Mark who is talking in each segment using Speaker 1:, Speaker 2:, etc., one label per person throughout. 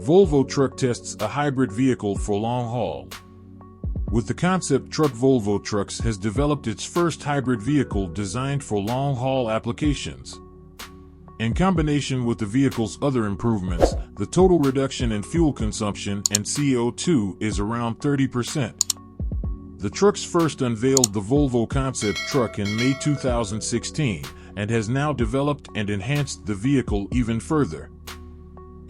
Speaker 1: Volvo Truck tests a hybrid vehicle for long haul. With the concept truck, Volvo Trucks has developed its first hybrid vehicle designed for long haul applications. In combination with the vehicle's other improvements, the total reduction in fuel consumption and CO2 is around 30%. The trucks first unveiled the Volvo concept truck in May 2016 and has now developed and enhanced the vehicle even further.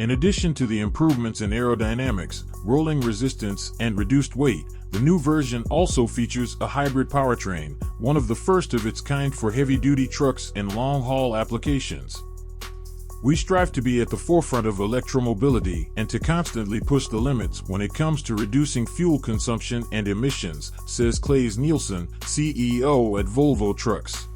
Speaker 1: In addition to the improvements in aerodynamics, rolling resistance, and reduced weight, the new version also features a hybrid powertrain, one of the first of its kind for heavy-duty trucks and long-haul applications. We strive to be at the forefront of electromobility and to constantly push the limits when it comes to reducing fuel consumption and emissions, says Claes Nielsen, CEO at Volvo Trucks.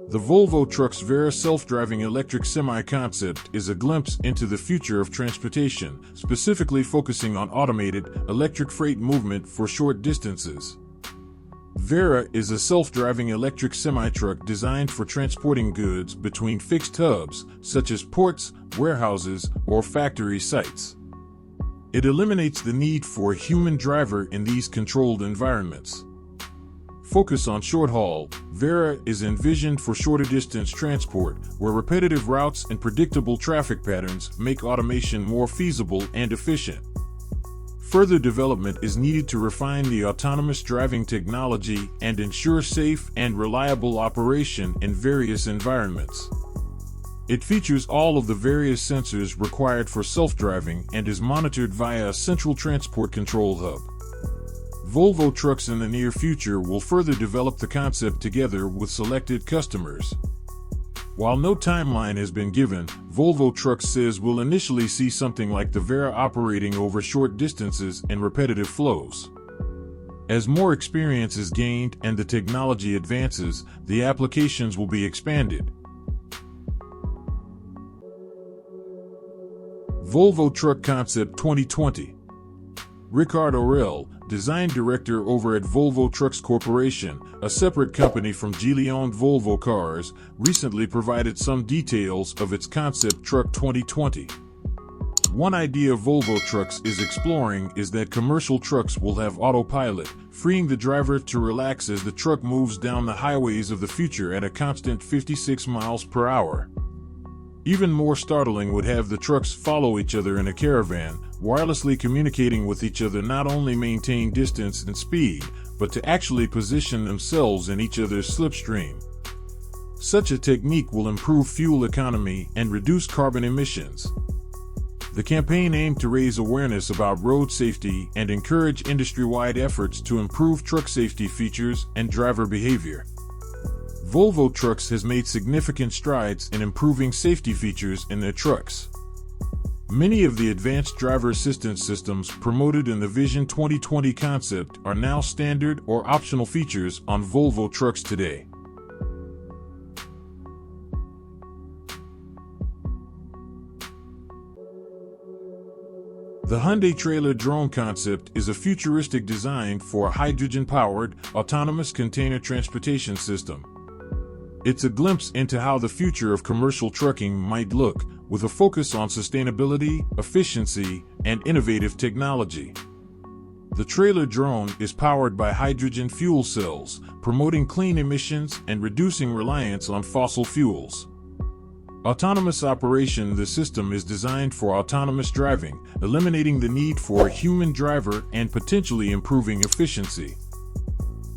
Speaker 1: The Volvo Trucks Vera self-driving electric semi-concept is a glimpse into the future of transportation, specifically focusing on automated, electric freight movement for short distances. Vera is a self-driving electric semi-truck designed for transporting goods between fixed hubs, such as ports, warehouses, or factory sites. It eliminates the need for a human driver in these controlled environments. Focus on short haul, Vera is envisioned for shorter distance transport, where repetitive routes and predictable traffic patterns make automation more feasible and efficient. Further development is needed to refine the autonomous driving technology and ensure safe and reliable operation in various environments. It features all of the various sensors required for self-driving and is monitored via a central transport control hub. Volvo Trucks in the near future will further develop the concept together with selected customers. While no timeline has been given, Volvo Trucks says we'll initially see something like the Vera operating over short distances and repetitive flows. As more experience is gained and the technology advances, the applications will be expanded. Volvo Truck Concept 2020. Ricard Aurel, design director over at Volvo Trucks Corporation, a separate company from Geely-owned Volvo Cars, recently provided some details of its concept truck 2020. One idea Volvo Trucks is exploring is that commercial trucks will have autopilot, freeing the driver to relax as the truck moves down the highways of the future at a constant 56 miles per hour. Even more startling would have the trucks follow each other in a caravan, wirelessly communicating with each other, not only maintain distance and speed, but to actually position themselves in each other's slipstream. Such a technique will improve fuel economy and reduce carbon emissions. The campaign aimed to raise awareness about road safety and encourage industry-wide efforts to improve truck safety features and driver behavior. Volvo Trucks has made significant strides in improving safety features in their trucks. Many of the advanced driver assistance systems promoted in the Vision 2020 concept are now standard or optional features on Volvo Trucks today. The Hyundai trailer drone concept is a futuristic design for a hydrogen-powered, autonomous container transportation system. It's a glimpse into how the future of commercial trucking might look, with a focus on sustainability, efficiency, and innovative technology. The trailer drone is powered by hydrogen fuel cells, promoting clean emissions and reducing reliance on fossil fuels. Autonomous operation. The system is designed for autonomous driving, eliminating the need for a human driver and potentially improving efficiency.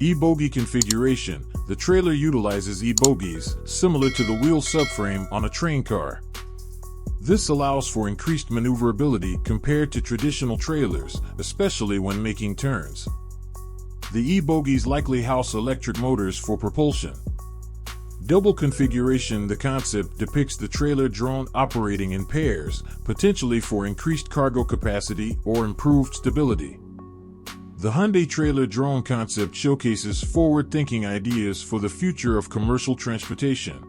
Speaker 1: E-bogie configuration. The trailer utilizes e-bogies, similar to the wheel subframe on a train car. This allows for increased maneuverability compared to traditional trailers, especially when making turns. The e-bogies likely house electric motors for propulsion. Double configuration. The concept depicts the trailer drone operating in pairs, potentially for increased cargo capacity or improved stability. The Hyundai trailer drone concept showcases forward-thinking ideas for the future of commercial transportation.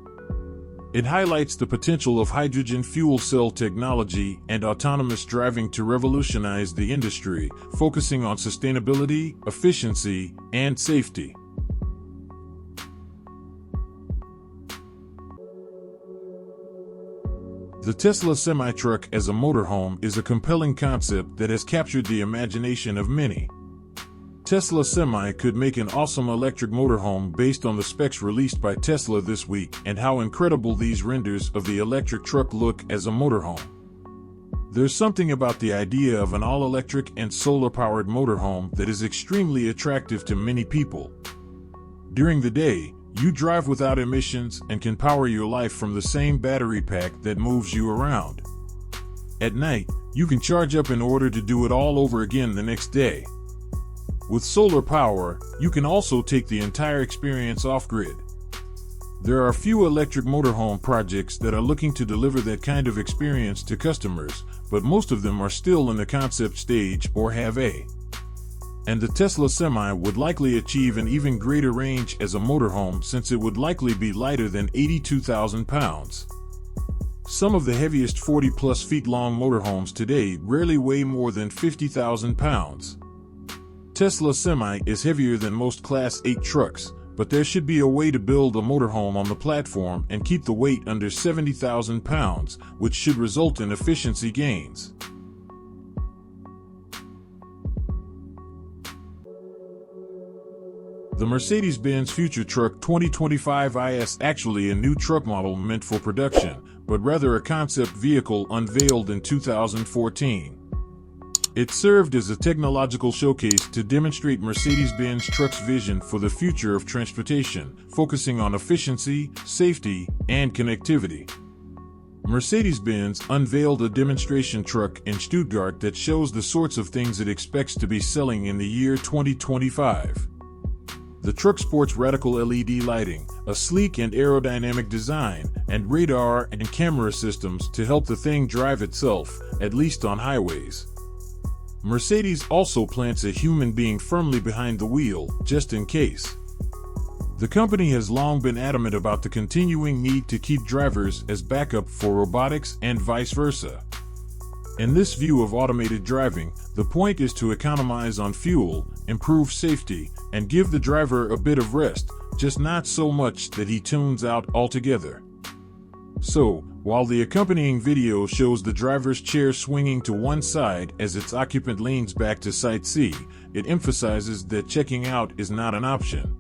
Speaker 1: It highlights the potential of hydrogen fuel cell technology and autonomous driving to revolutionize the industry, focusing on sustainability, efficiency, and safety. The Tesla semi-truck as a motorhome is a compelling concept that has captured the imagination of many. Tesla Semi could make an awesome electric motorhome based on the specs released by Tesla this week and how incredible these renders of the electric truck look as a motorhome. There's something about the idea of an all-electric and solar-powered motorhome that is extremely attractive to many people. During the day, you drive without emissions and can power your life from the same battery pack that moves you around. At night, you can charge up in order to do it all over again the next day. With solar power, you can also take the entire experience off-grid. There are few electric motorhome projects that are looking to deliver that kind of experience to customers, but most of them are still in the concept stage or have a. And the Tesla Semi would likely achieve an even greater range as a motorhome since it would likely be lighter than 82,000 pounds. Some of the heaviest 40-plus feet long motorhomes today rarely weigh more than 50,000 pounds. Tesla Semi is heavier than most Class 8 trucks, but there should be a way to build a motorhome on the platform and keep the weight under 70,000 pounds, which should result in efficiency gains. The Mercedes-Benz Future Truck 2025 is actually a new truck model meant for production, but rather a concept vehicle unveiled in 2014. It served as a technological showcase to demonstrate Mercedes-Benz Trucks' vision for the future of transportation, focusing on efficiency, safety, and connectivity. Mercedes-Benz unveiled a demonstration truck in Stuttgart that shows the sorts of things it expects to be selling in the year 2025. The truck sports radical LED lighting, a sleek and aerodynamic design, and radar and camera systems to help the thing drive itself, at least on highways. Mercedes also plants a human being firmly behind the wheel, just in case. The company has long been adamant about the continuing need to keep drivers as backup for robotics and vice versa. In this view of automated driving, the point is to economize on fuel, improve safety, and give the driver a bit of rest, just not so much that he tunes out altogether. So, while the accompanying video shows the driver's chair swinging to one side as its occupant leans back to sight C, it emphasizes that checking out is not an option.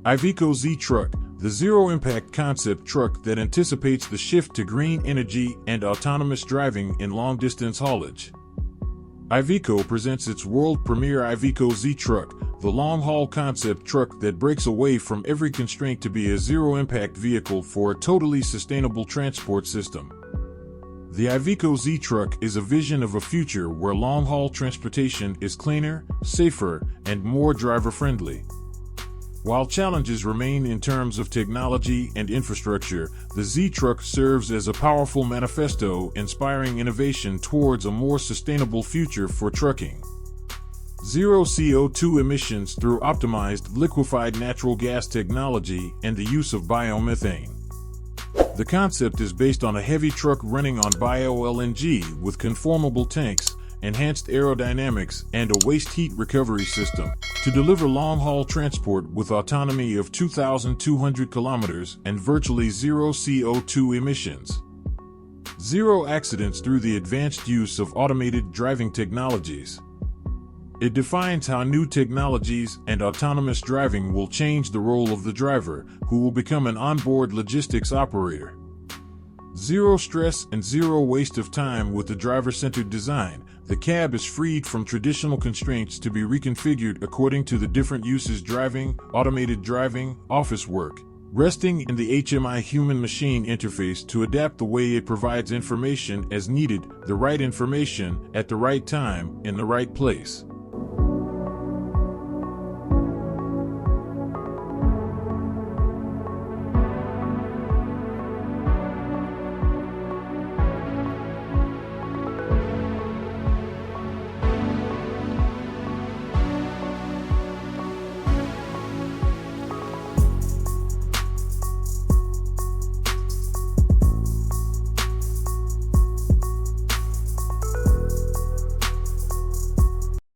Speaker 1: IVECO Z Truck, the zero-impact concept truck that anticipates the shift to green energy and autonomous driving in long-distance haulage. IVECO presents its world premiere IVECO Z Truck, the long-haul concept truck that breaks away from every constraint to be a zero-impact vehicle for a totally sustainable transport system. The IVECO Z Truck is a vision of a future where long-haul transportation is cleaner, safer, and more driver-friendly. While challenges remain in terms of technology and infrastructure, the Z-Truck serves as a powerful manifesto inspiring innovation towards a more sustainable future for trucking. Zero CO2 emissions through optimized liquefied natural gas technology and the use of biomethane. The concept is based on a heavy truck running on bio-LNG with conformable tanks, enhanced aerodynamics, and a waste heat recovery system to deliver long-haul transport with autonomy of 2,200 kilometers and virtually zero CO2 emissions. Zero accidents through the advanced use of automated driving technologies. It defines how new technologies and autonomous driving will change the role of the driver, who will become an onboard logistics operator. Zero stress and zero waste of time with the driver-centered design. The cab is freed from traditional constraints to be reconfigured according to the different uses: driving, automated driving, office work, resting in the HMI human-machine interface to adapt the way it provides information as needed, the right information at the right time in the right place.